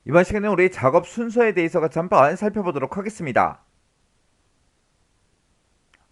이번 시간에 우리 작업 순서에 대해서 같이 한번 살펴보도록 하겠습니다.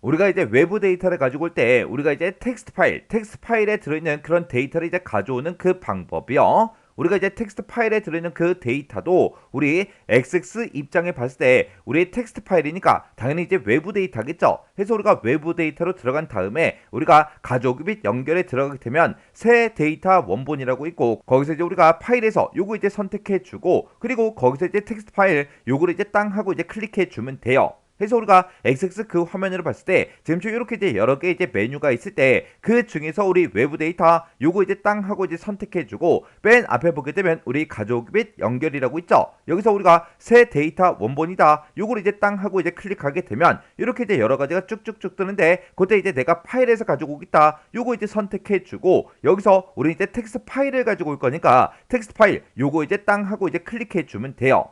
우리가 이제 외부 데이터를 가지고 올 때 우리가 이제 텍스트 파일에 들어있는 그런 데이터를 이제 가져오는 그 방법이요. 우리가 이제 텍스트 파일에 들어있는 그 데이터도 우리 XX 입장에 봤을 때 우리 텍스트 파일이니까 당연히 이제 외부 데이터겠죠. 그래서 우리가 외부 데이터로 들어간 다음에 우리가 가져오기 및 연결에 들어가게 되면 새 데이터 원본이라고 있고, 거기서 이제 우리가 파일에서 요거 이제 선택해 주고, 그리고 거기서 이제 텍스트 파일 요거를 이제 땅 하고 이제 클릭해 주면 돼요. 그래서 우리가 XX 그 화면으로 봤을 때 지금 이렇게 이제 여러 개 이제 메뉴가 있을 때 그 중에서 우리 외부 데이터 요거 이제 땅 하고 이제 선택해주고, 맨 앞에 보게 되면 우리 가져오기 및 연결이라고 있죠. 여기서 우리가 새 데이터 원본이다 요걸 이제 땅 하고 이제 클릭하게 되면 이렇게 이제 여러 가지가 쭉쭉쭉 뜨는데, 그때 이제 내가 파일에서 가지고 오겠다 요거 이제 선택해주고, 여기서 우리 이제 텍스트 파일을 가지고 올 거니까 텍스트 파일 요거 이제 땅 하고 이제 클릭해주면 돼요.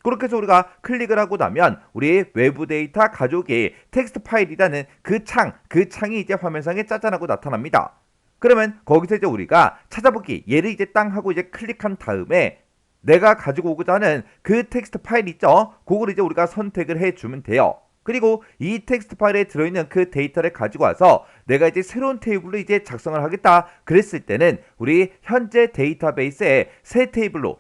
그렇게 해서 우리가 클릭을 하고 나면 우리 외부 데이터 가져오기 텍스트 파일이라는 그 창이 이제 화면상에 짜잔하고 나타납니다. 그러면 거기서 이제 우리가 찾아보기 얘를 이제 땅 하고 이제 클릭한 다음에 내가 가지고 오고자 하는 그 텍스트 파일 있죠? 그걸 이제 우리가 선택을 해주면 돼요. 그리고 이 텍스트 파일에 들어있는 그 데이터를 가지고 와서 내가 이제 새로운 테이블로 이제 작성을 하겠다 그랬을 때는 우리 현재 데이터베이스에 새 테이블로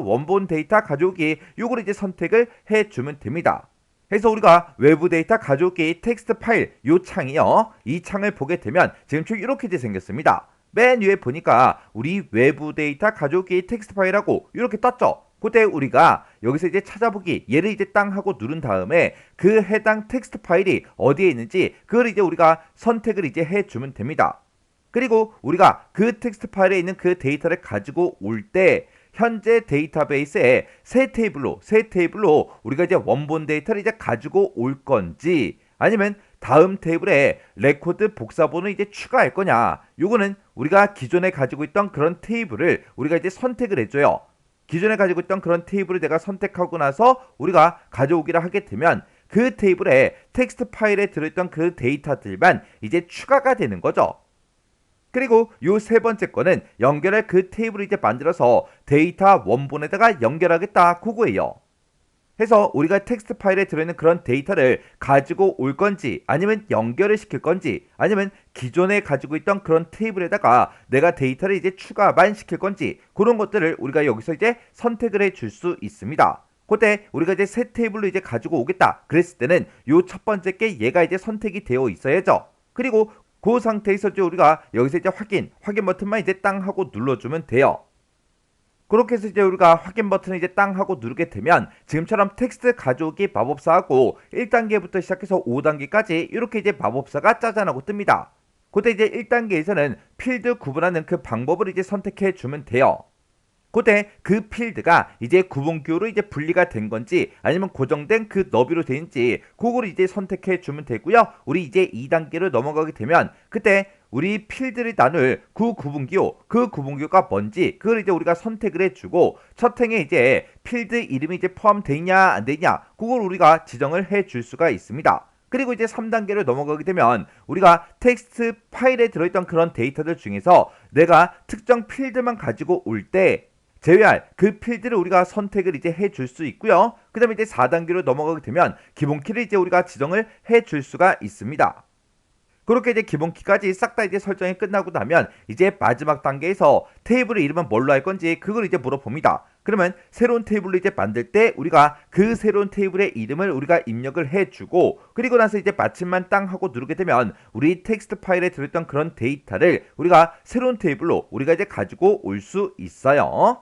원본 데이터 가져오기 요걸 이제 선택을 해주면 됩니다. 그래서 우리가 외부 데이터 가져오기 텍스트 파일 요 창이요, 이 창을 보게 되면 지금 이렇게 이제 생겼습니다. 맨 위에 보니까 우리 외부 데이터 가져오기 텍스트 파일하고 이렇게 떴죠. 그때 우리가 여기서 이제 찾아보기 얘를 이제 땅 하고 누른 다음에 그 해당 텍스트 파일이 어디에 있는지 그걸 이제 우리가 선택을 이제 해주면 됩니다. 그리고 우리가 그 텍스트 파일에 있는 그 데이터를 가지고 올 때 현재 데이터베이스에 새 테이블로 우리가 이제 원본 데이터를 이제 가지고 올 건지, 아니면 다음 테이블에 레코드 복사본을 이제 추가할 거냐, 요거는 우리가 기존에 가지고 있던 그런 테이블을 우리가 이제 선택을 해줘요. 기존에 가지고 있던 그런 테이블을 내가 선택하고 나서 우리가 가져오기를 하게 되면 그 테이블에 텍스트 파일에 들어있던 그 데이터들만 이제 추가가 되는 거죠. 그리고 요 세 번째 거는 연결할 그 테이블을 이제 만들어서 데이터 원본에다가 연결하겠다 그거예요. 해서 우리가 텍스트 파일에 들어있는 그런 데이터를 가지고 올 건지, 아니면 연결을 시킬 건지, 아니면 기존에 가지고 있던 그런 테이블에다가 내가 데이터를 이제 추가만 시킬 건지, 그런 것들을 우리가 여기서 이제 선택을 해 줄 수 있습니다. 그때 우리가 이제 새 테이블로 이제 가지고 오겠다 그랬을 때는 요 첫 번째 게 얘가 이제 선택이 되어 있어야죠. 그리고 그 상태에서 우리가 여기서 이제 확인 버튼만 이제 땅 하고 눌러주면 돼요. 그렇게 해서 이제 우리가 확인 버튼을 이제 땅 하고 누르게 되면 지금처럼 텍스트 가져오기 마법사하고 1단계부터 시작해서 5단계까지 이렇게 이제 마법사가 짜잔하고 뜹니다. 그때 이제 1단계에서는 필드 구분하는 그 방법을 이제 선택해 주면 돼요. 그때 그 필드가 이제 구분기호로 이제 분리가 된 건지, 아니면 고정된 그 너비로 되는지 그걸 이제 선택해 주면 되고요. 우리 이제 2단계로 넘어가게 되면 그때 우리 필드를 나눌 그 구분기호가 뭔지 그걸 이제 우리가 선택을 해주고, 첫 행에 이제 필드 이름이 이제 포함되냐 안 되냐 그걸 우리가 지정을 해줄 수가 있습니다. 그리고 이제 3단계로 넘어가게 되면 우리가 텍스트 파일에 들어있던 그런 데이터들 중에서 내가 특정 필드만 가지고 올 때 제외할 그 필드를 우리가 선택을 이제 해줄 수 있고요. 그 다음에 이제 4단계로 넘어가게 되면 기본키를 이제 우리가 지정을 해줄 수가 있습니다. 그렇게 이제 기본키까지 싹 다 이제 설정이 끝나고 나면 이제 마지막 단계에서 테이블의 이름은 뭘로 할 건지 그걸 이제 물어봅니다. 그러면 새로운 테이블로 이제 만들 때 우리가 그 새로운 테이블의 이름을 우리가 입력을 해주고, 그리고 나서 이제 마침만 땅 하고 누르게 되면 우리 텍스트 파일에 들어있던 그런 데이터를 우리가 새로운 테이블로 우리가 이제 가지고 올 수 있어요.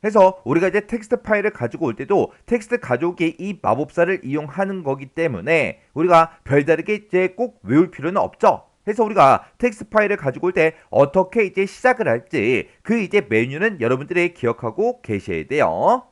해서 우리가 이제 텍스트 파일을 가지고 올 때도 텍스트 가져오기 이 마법사를 이용하는 거기 때문에 우리가 별다르게 이제 꼭 외울 필요는 없죠. 해서 우리가 텍스트 파일을 가지고 올 때 어떻게 이제 시작을 할지 그 이제 메뉴는 여러분들이 기억하고 계셔야 돼요.